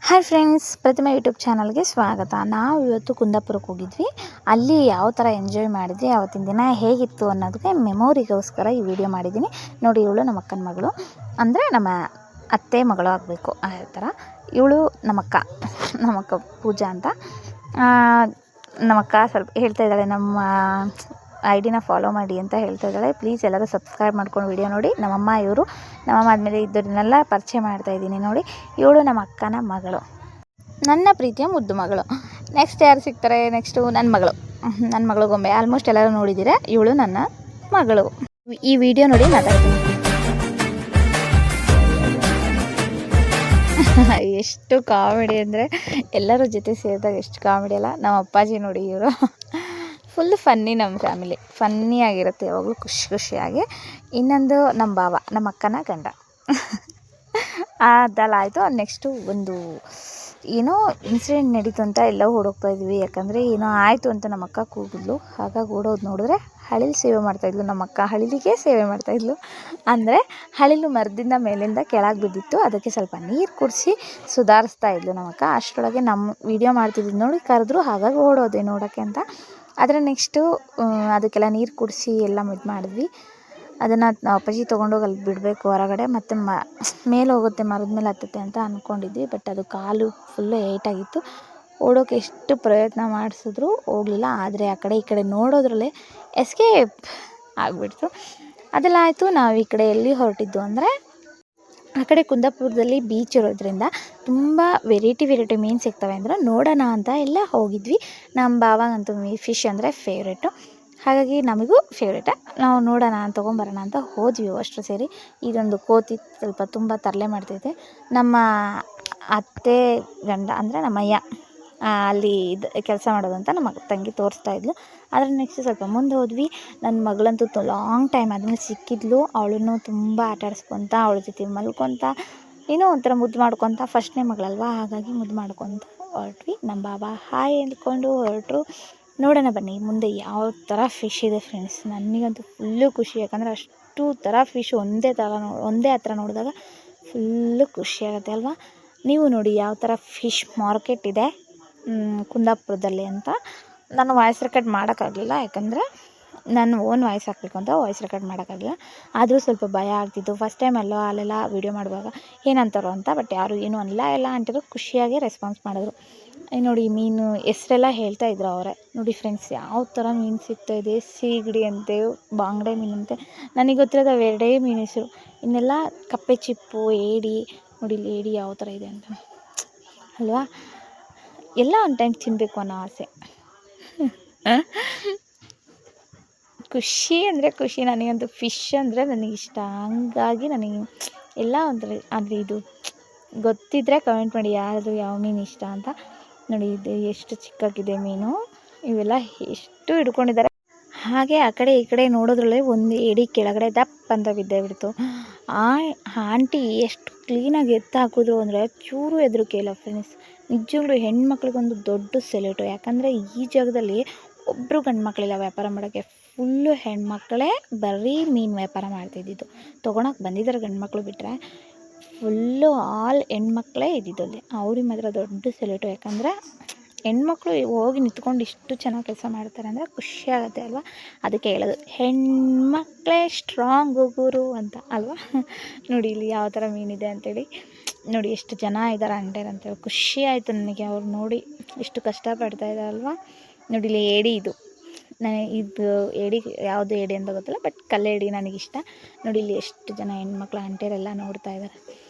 Hi friends, ಪ್ರತಿಮಾ YouTube ಚಾನಲ್ಗೆ ಸ್ವಾಗತ. ನಾವು ಇವತ್ತು ಕುಂದಾಪುರಕ್ಕೆ ಹೋಗಿದ್ವಿ. ಅಲ್ಲಿ ಯಾವ ಥರ ಎಂಜಾಯ್ ಮಾಡಿದ್ವಿ, ಆವತ್ತಿನ ದಿನ ಹೇಗಿತ್ತು ಅನ್ನೋದಕ್ಕೆ ಮೆಮೊರಿಗೋಸ್ಕರ ಈ ವಿಡಿಯೋ ಮಾಡಿದ್ದೀನಿ. ನೋಡಿ, ಇವಳು ನಮ್ಮ ಅಕ್ಕನ ಮಗಳು, ಅಂದರೆ ನಮ್ಮ ಅತ್ತೆ ಮಗಳು ಆಗಬೇಕು. ಆ ಥರ ಇವಳು ನಮ್ಮಕ್ಕ ಪೂಜಾ ಅಂತ. ನಮ್ಮಕ್ಕ ಸ್ವಲ್ಪ ಹೇಳ್ತಾ ಇದ್ದಾಳೆ, ನಮ್ಮ ಐಡಿನ ಫಾಲೋ ಮಾಡಿ ಅಂತ ಹೇಳ್ತಾ ಇದ್ದಾಳೆ. ಪ್ಲೀಸ್ ಎಲ್ಲರೂ ಸಬ್ಸ್ಕ್ರೈಬ್ ಮಾಡ್ಕೊಂಡು ವಿಡಿಯೋ ನೋಡಿ. ನಮ್ಮಮ್ಮ ಆದಮೇಲೆ ಇದ್ದವ್ರನ್ನೆಲ್ಲ ಪರಿಚಯ ಮಾಡ್ತಾಯಿದ್ದೀನಿ. ನೋಡಿ, ಇವಳು ನಮ್ಮ ಅಕ್ಕನ ಮಗಳು, ನನ್ನ ಪ್ರೀತಿಯ ಮುದ್ದು ಮಗಳು. ನೆಕ್ಸ್ಟ್ ಯಾರು ಸಿಗ್ತಾರೆ? ನೆಕ್ಸ್ಟು ನನ್ನ ಮಗಳು ಗೊಂಬೆ. ಆಲ್ಮೋಸ್ಟ್ ಎಲ್ಲರೂ ನೋಡಿದ್ದೀರಾ. ಇವಳು ನನ್ನ ಮಗಳು. ಈ ವಿಡಿಯೋ ನೋಡಿ ಮಾತಾಡ್ತೀನಿ. ಎಷ್ಟು ಕಾಮಿಡಿ ಅಂದರೆ, ಎಲ್ಲರ ಜೊತೆ ಸೇರಿದಾಗ ಎಷ್ಟು ಕಾಮಿಡಿ ಅಲ್ಲ. ನಮ್ಮ ಅಪ್ಪಾಜಿ ನೋಡಿ, ಇವರು ಫುಲ್ ಫನ್ನಿ. ನಮ್ಮ ಫ್ಯಾಮಿಲಿ ಫನ್ನಿಯಾಗಿರುತ್ತೆ ಯಾವಾಗಲೂ, ಖುಷಿಯಾಗಿ. ಇನ್ನೊಂದು ನಮ್ಮ ಬಾವ, ನಮ್ಮ ಅಕ್ಕನ ಗಂಡ. ಅದೆಲ್ಲ ಆಯಿತು. ನೆಕ್ಸ್ಟು ಒಂದು ಏನೋ ಇನ್ಸಿಡೆಂಟ್ ನಡೀತು ಅಂತ ಎಲ್ಲ ಓಡೋಗ್ತಾ ಇದ್ವಿ. ಯಾಕಂದರೆ ಏನೋ ಆಯಿತು ಅಂತ ನಮ್ಮ ಅಕ್ಕ ಕೂಗಿದ್ಲು. ಹಾಗಾಗಿ ಓಡೋದು ನೋಡಿದ್ರೆ ಹಳಿಲು ಸೇವೆ ಮಾಡ್ತಾಯಿದ್ಲು. ನಮ್ಮ ಅಕ್ಕ ಹಳಿಲಿಗೆ ಸೇವೆ ಮಾಡ್ತಾಯಿದ್ಲು. ಅಂದರೆ ಹಳಿಲು ಮರದಿಂದ ಮೇಲಿಂದ ಕೆಳಗೆ ಬಿದ್ದಿತ್ತು, ಅದಕ್ಕೆ ಸ್ವಲ್ಪ ನೀರು ಕುಡಿಸಿ ಸುಧಾರಿಸ್ತಾ ಇದ್ಲು ನಮ್ಮ ಅಕ್ಕ. ಅಷ್ಟರೊಳಗೆ ನಮ್ಮ ವೀಡಿಯೋ ಮಾಡ್ತಿದ್ದು ನೋಡಿ ಕರೆದ್ರು, ಹಾಗಾಗಿ ಓಡೋದೆ ನೋಡೋಕ್ಕೆ ಅಂತ. ಆದರೆ ನೆಕ್ಸ್ಟು ಅದಕ್ಕೆಲ್ಲ ನೀರು ಕುಡಿಸಿ ಎಲ್ಲ ಇದು ಮಾಡಿದ್ವಿ. ಅದನ್ನು ಅಪ್ಪಾಜಿ ತೊಗೊಂಡೋಗಿ ಅಲ್ಲಿ ಬಿಡಬೇಕು ಹೊರಗಡೆ, ಮತ್ತು ಮೇಲೆ ಹೋಗುತ್ತೆ, ಮರದ ಮೇಲೆ ಹತ್ತುತ್ತೆ ಅಂತ ಅಂದ್ಕೊಂಡಿದ್ವಿ. ಬಟ್ ಅದು ಕಾಲು ಫುಲ್ಲು ಏಟಾಗಿತ್ತು. ಓಡೋಕೆ ಎಷ್ಟು ಪ್ರಯತ್ನ ಮಾಡಿಸಿದ್ರು ಹೋಗಲಿಲ್ಲ. ಆದರೆ ಆ ಕಡೆ ಈ ಕಡೆ ನೋಡೋದ್ರಲ್ಲೇ ಎಸ್ಕೇಪ್ ಆಗಿಬಿಡ್ತು. ಅದೆಲ್ಲ ಆಯಿತು. ನಾವು ಈ ಕಡೆ ಎಲ್ಲಿ ಹೊರಟಿದ್ದು ಅಂದರೆ, ಆ ಕಡೆ ಕುಂದಾಪುರದಲ್ಲಿ ಬೀಚ್ ಇರೋದ್ರಿಂದ ತುಂಬ ವೆರೈಟಿ ಮೀನು ಸಿಗ್ತವೆ ಅಂದ್ರೆ ನೋಡೋಣ ಅಂತ ಎಲ್ಲ ಹೋಗಿದ್ವಿ. ನಮ್ಮ ಭಾವಂಗಂತೂ ಫಿಶ್ ಅಂದರೆ ಫೇವ್ರೇಟು. ಹಾಗಾಗಿ ನಮಗೂ ಫೇವ್ರೇಟ. ನಾವು ನೋಡೋಣ, ತೊಗೊಂಬರೋಣ ಅಂತ ಹೋದ್ವಿ ಅಷ್ಟು ಸೇರಿ. ಇದೊಂದು ಕೋತಿ ಸ್ವಲ್ಪ ತುಂಬ ತರಲೆ ಮಾಡ್ತೈತೆ. ನಮ್ಮ ಅತ್ತೆ ಗಂಡ ಅಂದರೆ ನಮ್ಮಯ್ಯ ಅಲ್ಲಿ ಕೆಲಸ ಮಾಡೋದು ಅಂತ ನಮ್ಮ ತಂಗಿ ತೋರಿಸ್ತಾ ಇದ್ಲು. ಆದರೆ ನೆಕ್ಸ್ಟ್ ಸ್ವಲ್ಪ ಮುಂದೆ ಹೋದ್ವಿ. ನನ್ನ ಮಗಳಂತೂ ಲಾಂಗ್ ಟೈಮ್ ಆದಮೇಲೆ ಸಿಕ್ಕಿದ್ಲು. ಅವಳನ್ನು ತುಂಬ ಆಟ ಆಡಿಸ್ಕೊತ, ಅವಳ ಜೊತೆ ಮಲ್ಕೊತ, ಏನೋ ಒಂಥರ ಮುದ್ದು ಮಾಡ್ಕೊತ, ಫಸ್ಟ್ನೇ ಮಗಳಲ್ವ, ಹಾಗಾಗಿ ಮುದ್ದು ಮಾಡ್ಕೊತ ಹೊರಟ್ವಿ. ನಮ್ಮ ಬಾಬಾ ಹಾಯ್ ಅಂದ್ಕೊಂಡು ಹೊರಟರು. ನೋಡೋಣ ಬನ್ನಿ ಮುಂದೆ ಯಾವ ಥರ ಫಿಶ್ ಇದೆ ಫ್ರೆಂಡ್ಸ್. ನನಗಂತೂ ಫುಲ್ಲು ಖುಷಿ. ಯಾಕಂದರೆ ಅಷ್ಟು ಥರ ಫಿಶ್ ಒಂದೇ ಹತ್ರ ನೋಡಿದಾಗ ಫುಲ್ಲು ಖುಷಿಯಾಗುತ್ತೆ ಅಲ್ವಾ. ನೀವು ನೋಡಿ ಯಾವ ಥರ ಫಿಶ್ ಮಾರ್ಕೆಟ್ ಇದೆ ಕುಂದಾಪುರದಲ್ಲಿ ಅಂತ. ನಾನು ವಾಯ್ಸ್ ರೆಕಾರ್ಡ್ ಮಾಡೋಕ್ಕಾಗಲಿಲ್ಲ, ಯಾಕಂದರೆ ನಾನು ಓನ್ ವಾಯ್ಸ್ ಹಾಕಬೇಕು ಅಂತ ವಾಯ್ಸ್ ರೆಕಾರ್ಡ್ ಮಾಡೋಕ್ಕಾಗಲಿಲ್ಲ. ಆದರೂ ಸ್ವಲ್ಪ ಭಯ ಆಗ್ತಿತ್ತು. ಫಸ್ಟ್ ಟೈಮ್ ಅಲ್ಲೆಲ್ಲ ವೀಡಿಯೋ ಮಾಡುವಾಗ ಏನಂತಾರೋ ಅಂತ. ಬಟ್ ಯಾರು ಏನೂ ಅನ್ನಲ್ಲ, ಎಲ್ಲ ಅಂಟಿದ್ರು ಖುಷಿಯಾಗಿ ರೆಸ್ಪಾನ್ಸ್ ಮಾಡಿದ್ರು. ನೋಡಿ, ಮೀನು ಹೆಸ್ರೆಲ್ಲ ಹೇಳ್ತಾ ಇದ್ರು ಅವರೇ. ನೋಡಿ ಫ್ರೆಂಡ್ಸ್, ಯಾವ ಥರ ಮೀನು ಸಿಗ್ತಾಯಿದೆ. ಸೀಗಡಿ ಅಂತೆ, ಬಾಂಗಡೆ ಮೀನಂತೆ, ನನಗೆ ಗೊತ್ತಿರೋದು ಅವೆರಡೇ ಮೀನು ಹೆಸರು. ಇನ್ನೆಲ್ಲ ಕಪ್ಪೆ ಚಿಪ್ಪು, ಏಡಿ. ನೋಡಿ ಇಲ್ಲಿ ಏಡಿ ಯಾವ ಥರ ಇದೆ ಅಂತ ಅಲ್ವಾ. ಎಲ್ಲ ಒಂದು ಟೈಮ್ ತಿನ್ನಬೇಕು ಅನ್ನೋ ಆಸೆ. ಖುಷಿ ಅಂದರೆ ಖುಷಿ. ನನಗಂತೂ ಫಿಶ್ ಅಂದರೆ ನನಗಿಷ್ಟ. ಹಂಗಾಗಿ ನನಗೆ ಎಲ್ಲ ಒಂಥರ. ಆದರೆ ಇದು ಗೊತ್ತಿದ್ದರೆ ಕಮೆಂಟ್ ಮಾಡಿ ಯಾರಾದರೂ ಯಾವ ಮೀನು ಇಷ್ಟ ಅಂತ. ನೋಡಿ, ಇದು ಎಷ್ಟು ಚಿಕ್ಕಾಗಿದೆ ಮೀನು. ಇವೆಲ್ಲ ಎಷ್ಟು ಹಿಡ್ಕೊಂಡಿದ್ದಾರೆ. ಹಾಗೆ ಆ ಕಡೆ ಈ ಕಡೆ ನೋಡೋದ್ರಲ್ಲೇ ಒಂದು ಏಡಿ ಕೆಳಗಡೆ ದಪ್ಪ ಅಂತ ಬಿದ್ದೇ ಬಿಡ್ತು. ಆ ಆಂಟಿ ಎಷ್ಟು ಕ್ಲೀನಾಗಿ ಎತ್ತು ಹಾಕಿದ್ರು ಅಂದರೆ ಚೂರು ಹೆದರಿಕೆ ಇಲ್ಲ ಫ್ರೆಂಡ್ಸ್. ನಿಜವಾಗ್ಲೂ ಹೆಣ್ಮಕ್ಳಿಗೊಂದು ದೊಡ್ಡ ಸೆಲ್ಯೂಟು. ಯಾಕಂದರೆ ಈ ಜಾಗದಲ್ಲಿ ಒಬ್ಬರು ಗಂಡು ಮಕ್ಕಳಿಲ್ಲ ವ್ಯಾಪಾರ ಮಾಡೋಕ್ಕೆ. ಫುಲ್ಲು ಹೆಣ್ಮಕ್ಳೇ ಬರೀ ಮೀನು ವ್ಯಾಪಾರ ಮಾಡ್ತಿದ್ದಿದ್ದು. ತೊಗೊಳಕ್ಕೆ ಬಂದಿದ್ದಾರೆ ಗಂಡು ಮಕ್ಕಳು ಬಿಟ್ಟರೆ, ಫುಲ್ಲು ಆಲ್ ಹೆಣ್ಮಕ್ಳೇ ಇದ್ದಿದ್ದಲ್ಲಿ. ಅವ್ರಿಗೆ ಮಾತ್ರ ದೊಡ್ಡ ಸೆಲ್ಯೂಟು. ಯಾಕಂದರೆ ಹೆಣ್ಮಕ್ಳು ಹೋಗಿ ನಿಂತ್ಕೊಂಡು ಇಷ್ಟು ಚೆನ್ನಾಗಿ ಕೆಲಸ ಮಾಡ್ತಾರೆ ಅಂದರೆ ಖುಷಿಯಾಗುತ್ತೆ ಅಲ್ವಾ. ಅದಕ್ಕೆ ಹೇಳೋದು, ಹೆಣ್ಮಕ್ಳೇ ಸ್ಟ್ರಾಂಗ್ ಗುರು ಅಂತ ಅಲ್ವಾ. ನೋಡಿ ಇಲ್ಲಿ ಯಾವ ಥರ ಮೀನಿದೆ ಅಂತೇಳಿ. ನೋಡಿ ಎಷ್ಟು ಜನ ಇದ್ದಾರೆ ಅಂಟೇರ್ ಅಂತೇಳಿ. ಖುಷಿ ಆಯಿತು ನನಗೆ ಅವ್ರು ನೋಡಿ, ಎಷ್ಟು ಕಷ್ಟಪಡ್ತಾ ಇದ್ದಾರೆ ಅಲ್ವಾ. ನೋಡಿ ಇಲ್ಲಿ ಏಡಿ. ಇದು ಏಡಿ ಯಾವುದು ಏಡಿ ಅಂತ ಗೊತ್ತಿಲ್ಲ, ಬಟ್ ಕಲ್ಲೇಡಿ ನನಗಿಷ್ಟ. ನೋಡಿ ಇಲ್ಲಿ ಎಷ್ಟು ಜನ ಹೆಣ್ಮಕ್ಳು ಅಂಟೇರೆಲ್ಲ ನೋಡ್ತಾ ಇದ್ದಾರೆ.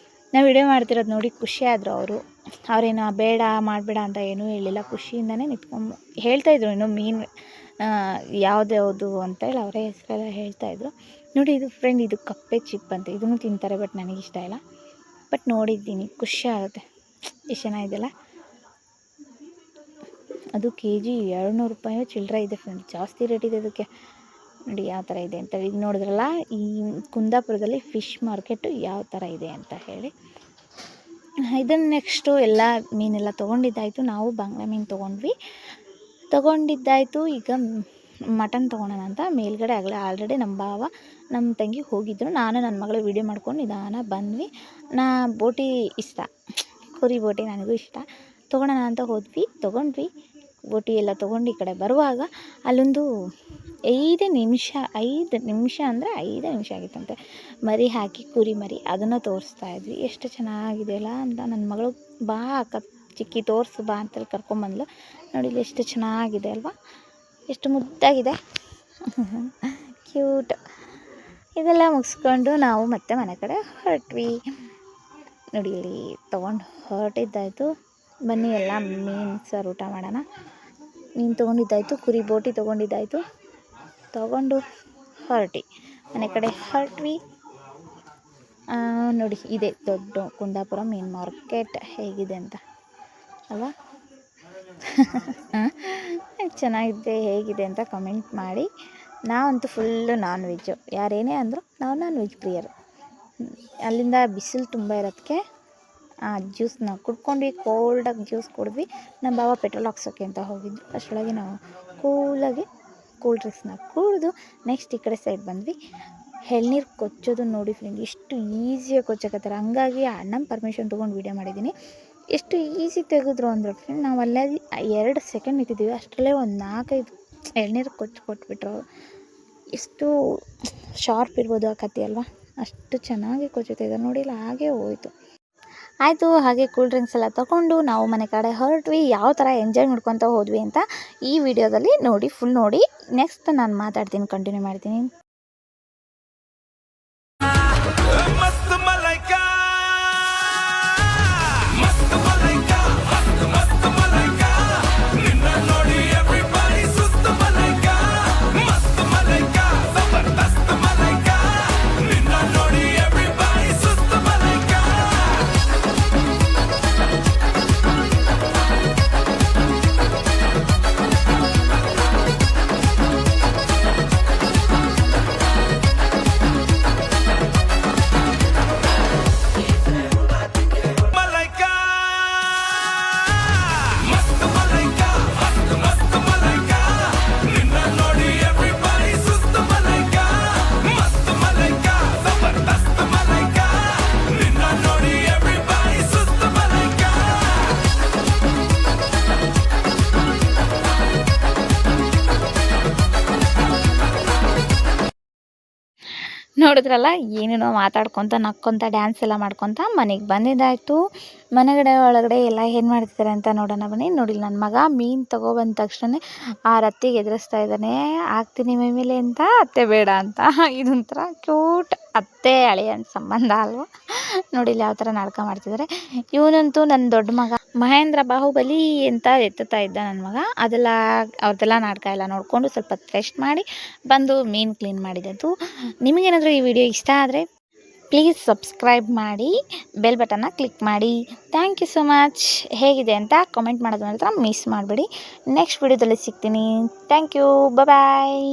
ನಾವು ವಿಡಿಯೋ ಮಾಡ್ತಿರೋದು ನೋಡಿ ಖುಷಿ ಆದರು ಅವರು. ಅವರೇನು ಬೇಡ ಮಾಡಬೇಡ ಅಂತ ಏನೂ ಹೇಳಿಲ್ಲ, ಖುಷಿಯಿಂದನೇ ನಿಂತ್ಕೊಂಡು ಹೇಳ್ತಾಯಿದ್ರು. ಇನ್ನು ಮೀನು ಯಾವ್ದು ಅಂತೇಳಿ ಅವರೇ ಹೆಸರೆಲ್ಲ ಹೇಳ್ತಾಯಿದ್ರು. ನೋಡಿ ಇದು ಫ್ರೆಂಡ್, ಇದು ಕಪ್ಪೆ ಚಿಪ್ ಅಂತ. ಇದನ್ನು ತಿಂತಾರೆ, ಬಟ್ ನನಗಿಷ್ಟ ಇಲ್ಲ. ಬಟ್ ನೋಡಿದ್ದೀನಿ, ಖುಷಿ ಆಗುತ್ತೆ. ಎಷ್ಟು ಚೆನ್ನಾಗಿದೆಯಲ್ಲ. ಅದು KG 200 ರೂಪಾಯಿ ಚಿಲ್ಲರೆ ಇದೆ ಫ್ರೆಂಡ್. ಜಾಸ್ತಿ ರೇಟ್ ಇದೆ ಅದಕ್ಕೆ. ನೋಡಿ ಯಾವ ಥರ ಇದೆ ಅಂತ. ಈಗ ನೋಡಿದ್ರಲ್ಲ, ಈ ಕುಂದಾಪುರದಲ್ಲಿ ಫಿಶ್ ಮಾರ್ಕೆಟು ಯಾವ ಥರ ಇದೆ ಅಂತ ಹೇಳಿ. ಇದನ್ನು ನೆಕ್ಸ್ಟು ಎಲ್ಲ ಮೀನೆಲ್ಲ ತೊಗೊಂಡಿದ್ದಾಯಿತು. ನಾವು ಬಾಂಗ್ಡೆ ಮೀನು ತೊಗೊಂಡಿದ್ದಾಯಿತು. ಈಗ ಮಟನ್ ತೊಗೊಳೋಣ ಅಂತ ಮೇಲ್ಗಡೆ ಆಲ್ರೆಡಿ ನಮ್ಮ ಭಾವ ನಮ್ಮ ತಂಗಿ ಹೋಗಿದ್ದರು. ನಾನು ನನ್ನ ಮಗಳು ವೀಡಿಯೋ ಮಾಡ್ಕೊಂಡು ನಿಧಾನ ಬಂದ್ವಿ. ಬೋಟಿ ಇಷ್ಟ, ಹುರಿ ಬೋಟಿ ನನಗೂ ಇಷ್ಟ. ತೊಗೊಳೋಣ ಅಂತ ಹೋದ್ವಿ, ತೊಗೊಂಡ್ವಿ ಬೋಟಿ ಎಲ್ಲ ತೊಗೊಂಡು ಈ ಕಡೆ ಬರುವಾಗ ಅಲ್ಲೊಂದು 5 ನಿಮಿಷ ಅಂದರೆ 5 ನಿಮಿಷ ಆಗಿತ್ತಂತೆ ಮರಿ ಹಾಕಿ, ಕುರಿ ಮರಿ ಅದನ್ನು ತೋರಿಸ್ತಾ ಇದ್ವಿ. ಎಷ್ಟು ಚೆನ್ನಾಗಿದೆಯಲ್ಲ ಅಂತ ನನ್ನ ಮಗಳು ಬಾ ಅಕ್ಕ ಚಿಕ್ಕಿ ತೋರಿಸು ಬಾ ಅಂತೇಳಿ ಕರ್ಕೊಂಬಂದ್ಲು. ನೋಡಿ ಇಲ್ಲಿ ಎಷ್ಟು ಚೆನ್ನಾಗಿದೆ ಅಲ್ವಾ, ಎಷ್ಟು ಮುದ್ದಾಗಿದೆ, ಕ್ಯೂಟ್. ಇದೆಲ್ಲ ಮುಗಿಸ್ಕೊಂಡು ನಾವು ಮತ್ತೆ ಮನೆ ಕಡೆ ಹೊರಟ್ವಿ. ನೋಡಿ ಇಲ್ಲಿ ತೊಗೊಂಡು ಹೊರಟಿದ್ದಾಯಿತು. ಬನ್ನಿ ಎಲ್ಲ ಮೀನು ಸಾರು ಊಟ ಮಾಡೋಣ. ಮೀನು ತೊಗೊಂಡಿದ್ದಾಯಿತು, ಕುರಿ ಬೋಟಿ ತೊಗೊಂಡಿದ್ದಾಯಿತು, ತೊಗೊಂಡು ಮನೆ ಕಡೆ ಹೊರಟ್ವಿ. ನೋಡಿ ಇದೆ ದೊಡ್ಡ ಕುಂದಾಪುರ ಮೀನು ಮಾರ್ಕೆಟ್ ಹೇಗಿದೆ ಅಂತ ಅಲ್ವಾ. ಚೆನ್ನಾಗಿದೆ ಹೇಗಿದೆ ಅಂತ ಕಮೆಂಟ್ ಮಾಡಿ. ನಾವಂತೂ ಫುಲ್ಲು ನಾನ್ ವೆಜ್ಜು, ಯಾರೇನೇ ಅಂದರೂ ನಾವು ನಾನ್ ವೆಜ್ ಪ್ರಿಯರು. ಅಲ್ಲಿಂದ ಬಿಸಿಲು ತುಂಬ ಇರೋದಕ್ಕೆ ಜ್ಯೂಸ್ನ ಕುಡ್ಕೊಂಡ್ವಿ, ಕೋಲ್ಡಾಗಿ ಜ್ಯೂಸ್ ಕುಡಿದ್ವಿ. ನಮ್ಮ ಬಾವ ಪೆಟ್ರೋಲ್ ಹಾಕ್ಸೋಕ್ಕೆ ಅಂತ ಹೋಗಿದ್ದು, ಅಷ್ಟರೊಳಗೆ ನಾವು ಕೂಲಾಗಿ ಕೂಲ್ ಡ್ರಿಂಕ್ಸ್ನ ಕುಡಿದು ನೆಕ್ಸ್ಟ್ ಈ ಕಡೆ ಸೈಡ್ ಬಂದ್ವಿ. ಎಳ್ನೀರು ಕೊಚ್ಚೋದು ನೋಡಿ ಫ್ರೆಂಡ್, ಎಷ್ಟು ಈಸಿಯಾಗಿ ಕೊಚ್ಚಕತ್ತಾರೆ. ಹಂಗಾಗಿ ಅಣ್ಣನ ಪರ್ಮಿಷನ್ ತೊಗೊಂಡು ವೀಡಿಯೋ ಮಾಡಿದ್ದೀನಿ. ಎಷ್ಟು ಈಸಿ ತೆಗೆದ್ರು ಅಂದರೆ ಫ್ರೆಂಡ್, ನಾವು ಅಲ್ಲೇ 2 ಸೆಕೆಂಡ್ ನಿಂತಿದ್ದೀವಿ, ಅಷ್ಟರಲ್ಲೇ ಒಂದು 4-5 ಎಳ್ನೀರು ಕೊಟ್ಬಿಟ್ರು. ಎಷ್ಟು ಶಾರ್ಪ್ ಇರ್ಬೋದು ಆ ಕತ್ತಿ ಅಲ್ವಾ, ಅಷ್ಟು ಚೆನ್ನಾಗಿ ಕೊಚ್ಚುತ್ತಿದ್ದಾರೆ ನೋಡಿ. ಇಲ್ಲ ಹಾಗೆ ಹೋಯಿತು. ಆಯಿತು, ಹಾಗೆ ಕೂಲ್ ಡ್ರಿಂಕ್ಸ್ ಎಲ್ಲ ತೊಗೊಂಡು ನಾವು ಮನೆ ಕಡೆ ಹೊರಟ್ವಿ. ಯಾವ ಥರ ಎಂಜಾಯ್ ಮಾಡ್ಕೊತ ಹೋದ್ವಿ ಅಂತ ಈ ವಿಡಿಯೋದಲ್ಲಿ ನೋಡಿ, ಫುಲ್ ನೋಡಿ. ನೆಕ್ಸ್ಟ್ ನಾನು ಮಾತಾಡ್ತೀನಿ, ಕಂಟಿನ್ಯೂ ಮಾಡ್ತೀನಿ. ನೋಡಿದ್ರಲ್ಲ, ಏನೇನೋ ಮಾತಾಡ್ಕೊತ ನಕ್ಕೊತ ಡ್ಯಾನ್ಸ್ ಎಲ್ಲ ಮಾಡ್ಕೊತ ಮನೆಗೆ ಬಂದಿದ್ದಾಯಿತು. ಒಳಗಡೆ ಎಲ್ಲ ಏನು ಮಾಡ್ತಿದ್ದಾರೆ ಅಂತ ನೋಡೋಣ ಬನ್ನಿ. ನೋಡಿ ನನ್ನ ಮಗ ಮೀನು ತೊಗೊಬಂದ ತಕ್ಷಣ ಆ ಅತ್ತಿಗೆ ಎದುರಿಸ್ತಾ ಇದ್ದಾನೆ, ಹಾಕ್ತೀನಿ ಮೈ ಮೇಲೆ ಅಂತ, ಅತ್ತೆ ಬೇಡ ಅಂತ. ಇದೊಂಥರ ಕ್ಯೂಟ್ ಅತ್ತೆ ಅಳಿಯನ ಸಂಬಂಧ ಅಲ್ವಾ. ನೋಡಿ ಇಲ್ಲಿ ಯಾವ ಥರ ನಾಟಕ ಮಾಡ್ತಿದ್ದಾರೆ. ಇವನಂತೂ ನನ್ನ ದೊಡ್ಡ ಮಗ ಮಹೇಂದ್ರ ಬಾಹುಬಲಿ ಅಂತ ಎತ್ತುತ್ತಾ ಇದ್ದ ನನ್ನ ಮಗ. ಅವ್ರದ್ದೆಲ್ಲ ನಾಟಕ ಎಲ್ಲ ನೋಡಿಕೊಂಡು ಸ್ವಲ್ಪ ರೆಸ್ಟ್ ಮಾಡಿ ಬಂದು ಮೀನು ಕ್ಲೀನ್ ಮಾಡಿದ್ದು. ನಿಮಗೇನಾದರೂ ಈ ವಿಡಿಯೋ ಇಷ್ಟ ಆದರೆ ಪ್ಲೀಸ್ ಸಬ್ಸ್ಕ್ರೈಬ್ ಮಾಡಿ, ಬೆಲ್ ಬಟನ್ನ ಕ್ಲಿಕ್ ಮಾಡಿ. Thank you so much. ಹೇಗಿದೆ ಅಂತ ಕಾಮೆಂಟ್ ಮಾಡೋದು ಮಾತ್ರ ಮಿಸ್ ಮಾಡಬೇಡಿ. ನೆಕ್ಸ್ಟ್ ವಿಡಿಯೋದಲ್ಲಿ ಸಿಗ್ತೀನಿ. Thank you, bye.